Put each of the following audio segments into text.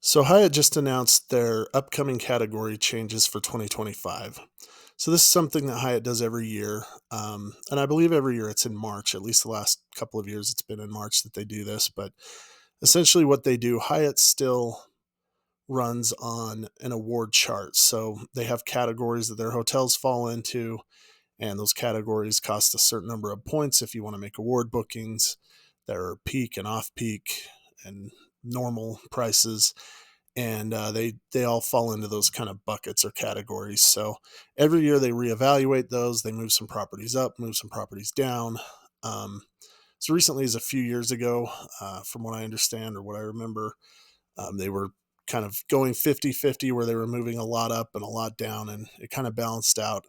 So Hyatt just announced their upcoming category changes for 2025. So this is something that Hyatt does every year, and I believe every year it's in March. At least the last couple of years, it's been in March that they do this. But essentially, what they do, Hyatt still runs on an award chart. So they have categories that their hotels fall into, and those categories cost a certain number of points if you want to make award bookings. There are peak and off peak and normal prices, and they all fall into those kind of buckets or categories. So every year they reevaluate those. They move some properties up, move some properties down. Um, so recently, as a few years ago, from what I understand or what I remember, they were kind of going 50-50, where they were moving a lot up and a lot down, and it kind of balanced out.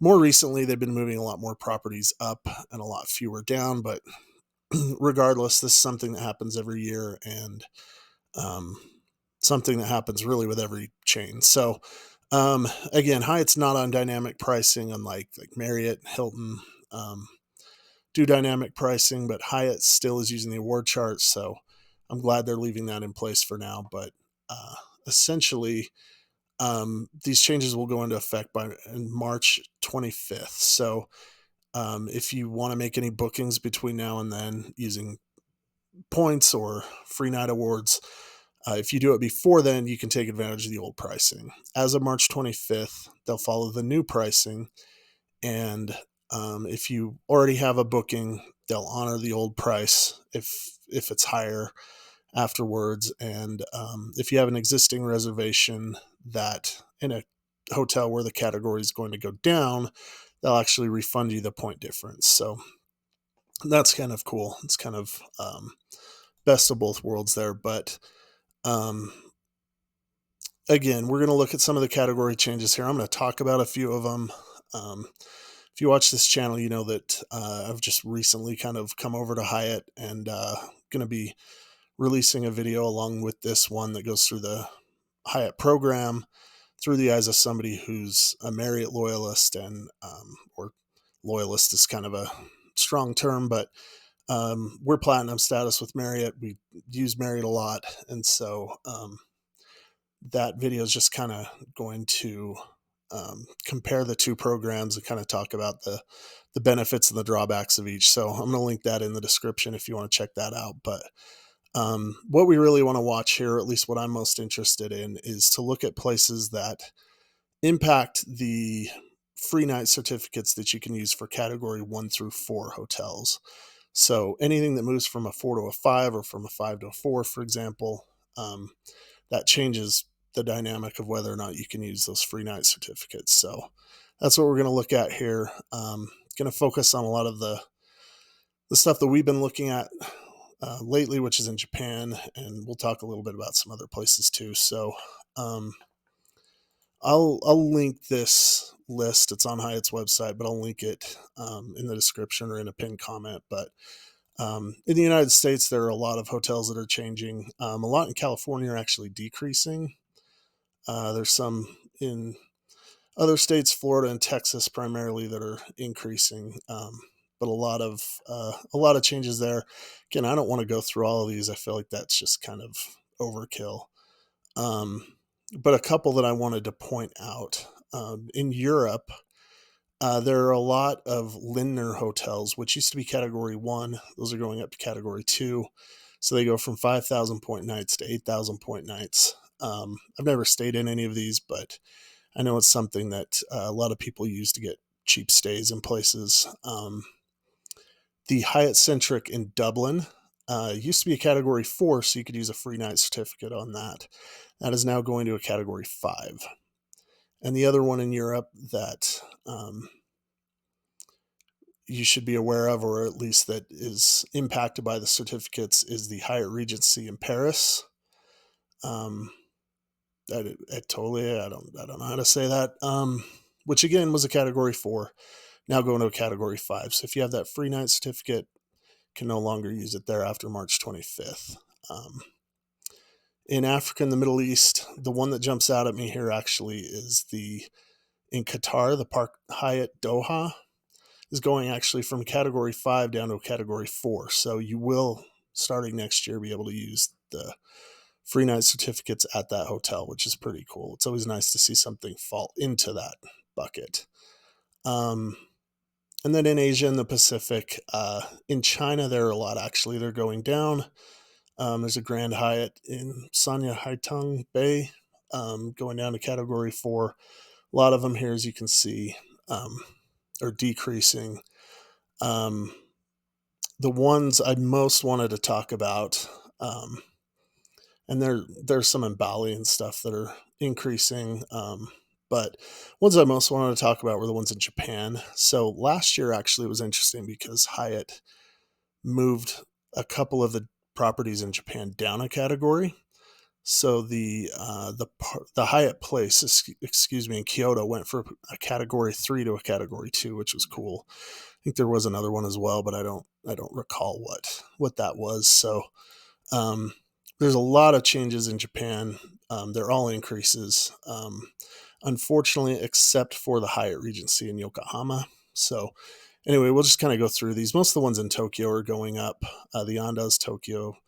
More recently, they've been moving a lot more properties up and a lot fewer down, but regardless, this is something that happens every year, and um, something that happens really with every chain. So again, Hyatt's not on dynamic pricing, unlike like Marriott, Hilton do dynamic pricing, but Hyatt still is using the award chart. So I'm glad they're leaving that in place for now. But uh, essentially, these changes will go into effect by March 25th. So if you want to make any bookings between now and then using points or free night awards, if you do it before then, you can take advantage of the old pricing. As of March 25th, they'll follow the new pricing. And if you already have a booking, they'll honor the old price if it's higher afterwards. And if you have an existing reservation that in a hotel where the category is going to go down, they'll actually refund you the point difference. So that's kind of cool. It's kind of best of both worlds there. But um, again, we're going to look at some of the category changes here. I'm going to talk about a few of them. If you watch this channel, you know that I've just recently kind of come over to Hyatt, and going to be releasing a video along with this one that goes through the Hyatt program through the eyes of somebody who's a Marriott loyalist, and or loyalist is kind of a strong term, but we're platinum status with Marriott. We use Marriott a lot, and so that video is just kind of going to compare the two programs and kind of talk about the benefits and the drawbacks of each. So I'm going to link that in the description if you want to check that out. But what we really want to watch here, or at least what I'm most interested in, is to look at places that impact the free night certificates that you can use for category 1 through 4 hotels. So anything that moves from a 4 to a 5, or from a 5 to a 4, for example, that changes the dynamic of whether or not you can use those free night certificates. So that's what we're going to look at here. Going to focus on a lot of the stuff that we've been looking at lately, which is in Japan, and we'll talk a little bit about some other places too. So I'll link this list. It's on Hyatt's website, but I'll link it in the description or in a pinned comment. But in the United States, there are a lot of hotels that are changing. A lot in California are actually decreasing. There's some in other states, Florida and Texas primarily, that are increasing. But a lot of changes there. Again, I don't want to go through all of these. I feel like that's just kind of overkill. But a couple that I wanted to point out, in Europe, there are a lot of Lindner hotels, which used to be category 1. Those are going up to category 2. So they go from 5,000 point nights to 8,000 point nights. I've never stayed in any of these, but I know it's something that a lot of people use to get cheap stays in places. The Hyatt Centric in Dublin used to be a category 4, so you could use a free night certificate on that. That is now going to a category 5. And the other one in Europe that you should be aware of, or at least that is impacted by the certificates, is the Hyatt Regency in Paris. I don't know how to say that. Which again was a category 4, now going to a category 5. So if you have that free night certificate, can no longer use it there after March 25th. In Africa and the Middle East, the one that jumps out at me here actually is in Qatar, the Park Hyatt Doha is going actually from category 5 down to a category 4. So you will, starting next year, be able to use the free night certificates at that hotel, which is pretty cool. It's always nice to see something fall into that bucket. Um, and then in Asia and the Pacific, in China, there are a lot actually. They're going down. There's a Grand Hyatt in Sanya Haitong Bay going down to Category 4. A lot of them here, as you can see, are decreasing. The ones I most wanted to talk about, and there's some in Bali and stuff that are increasing, but ones I most wanted to talk about were the ones in Japan. So last year actually was interesting because Hyatt moved a couple of the properties in Japan down a category. So the Hyatt Place, excuse me, in Kyoto went from a Category 3 to a Category 2, which was cool. I think there was another one as well, but I don't recall what that was. So um, there's a lot of changes in Japan. They're all increases, unfortunately, except for the Hyatt Regency in Yokohama. So anyway, we'll just kind of go through these. Most of the ones in Tokyo are going up. The Andaz Tokyo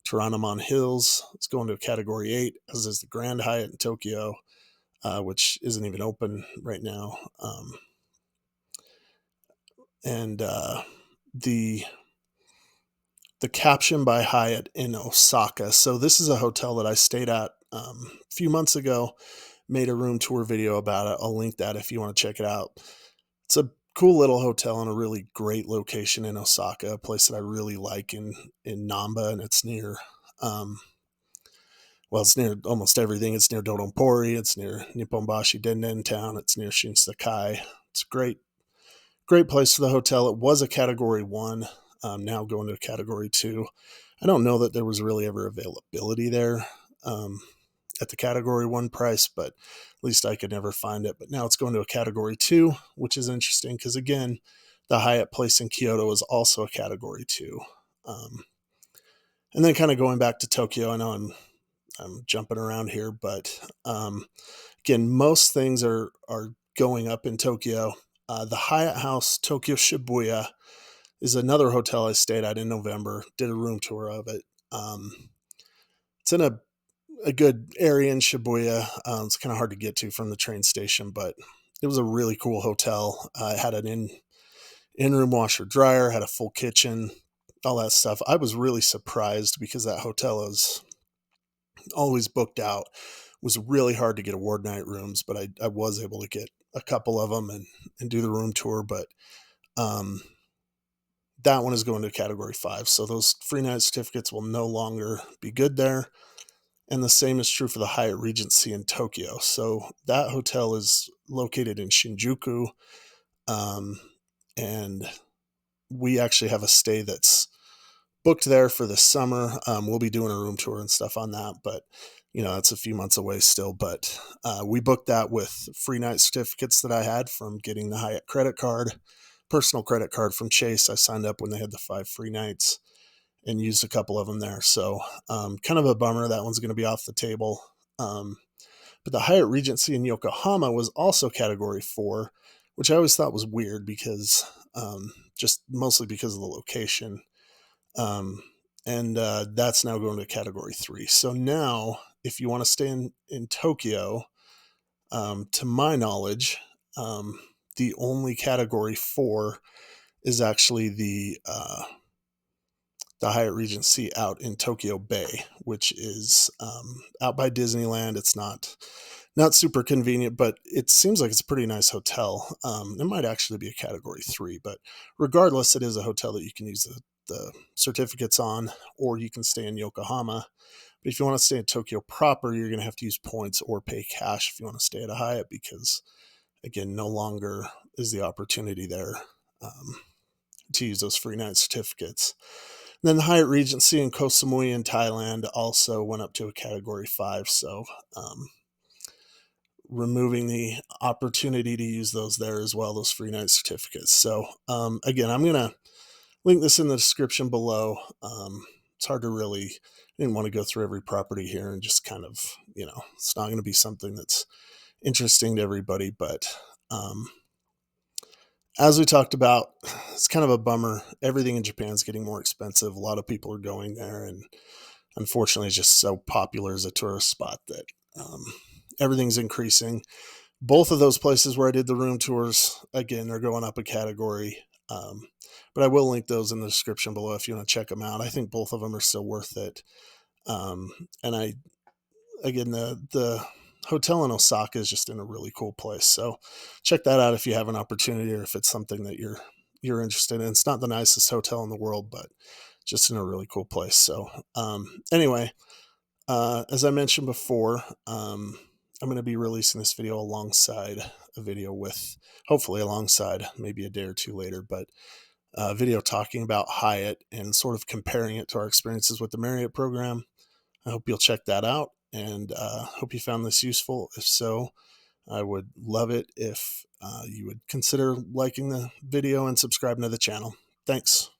Toranomon Hills is going to a Category 8, as is the Grand Hyatt in Tokyo, which isn't even open right now. And the Caption by Hyatt in Osaka. So this is a hotel that I stayed at a few months ago. Made a room tour video about it. I'll link that if you want to check it out. It's a cool little hotel in a really great location in Osaka, a place that I really like in Namba, and it's near it's near almost everything. It's near Dodonpori, it's near Nipponbashi Denden Town, it's near Shinsekai. It's a great place for the hotel. It was a Category 1, now going to a Category 2. I don't know that there was really ever availability there at the Category 1 price, but at least I could never find it. But now it's going to a Category 2, which is interesting because, again, the Hyatt Place in Kyoto is also a Category 2. And then kind of going back to Tokyo, I know I'm jumping around here, but again, most things are going up in Tokyo. The Hyatt House Tokyo Shibuya is another hotel I stayed at in November. Did a room tour of it. It's in a good area in Shibuya. It's kind of hard to get to from the train station, but it was a really cool hotel. It had an in-room washer dryer, had a full kitchen, all that stuff. I was really surprised because that hotel is always booked out. It was really hard to get award night rooms, but I was able to get a couple of them and do the room tour. But that one is going to Category 5. So those free night certificates will no longer be good there. And the same is true for the Hyatt Regency in Tokyo. So that hotel is located in Shinjuku. And we actually have a stay that's booked there for the summer. We'll be doing a room tour and stuff on that, but that's a few months away still. But we booked that with free night certificates that I had from getting the Hyatt credit card, personal credit card from Chase. I signed up when they had the 5 free nights and used a couple of them there. So kind of a bummer. That one's going to be off the table. But the Hyatt Regency in Yokohama was also Category 4, which I always thought was weird because just mostly because of the location. And that's now going to Category 3. So now, if you want to stay in Tokyo, to my knowledge, the only Category 4 is actually the Hyatt Regency out in Tokyo Bay, which is out by Disneyland. It's not super convenient, but it seems like it's a pretty nice hotel. It might actually be a Category 3, but regardless, it is a hotel that you can use the certificates on, or you can stay in Yokohama. But if you want to stay in Tokyo proper, you're going to have to use points or pay cash if you want to stay at a Hyatt, because again, no longer is the opportunity there to use those free night certificates. And then the Hyatt Regency in Koh Samui in Thailand also went up to a Category 5. So removing the opportunity to use those there as well, those free night certificates. So again, I'm going to link this in the description below. It's hard to I didn't want to go through every property here and just kind of, it's not going to be something that's interesting to everybody. But as we talked about, it's kind of a bummer. Everything in Japan is getting more expensive. A lot of people are going there, and unfortunately is just so popular as a tourist spot that everything's increasing. Both of those places where I did the room tours, again, they're going up a category. But I will link those in the description below if you want to check them out. I think both of them are still worth it. And again, the hotel in Osaka is just in a really cool place. So check that out if you have an opportunity, or if it's something that you're interested in. It's not the nicest hotel in the world, but just in a really cool place. So anyway, as I mentioned before, I'm going to be releasing this video alongside a video with, hopefully alongside, maybe a day or two later, but a video talking about Hyatt and sort of comparing it to our experiences with the Marriott program. I hope you'll check that out, and hope you found this useful. If so, I would love it if you would consider liking the video and subscribing to the channel. Thanks.